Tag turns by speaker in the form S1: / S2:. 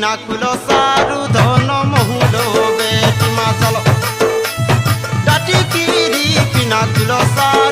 S1: পিনাকুলো সারু ধন মহুলো বেটি মা চলো ডাটি কিরি পিনাকুলো সারু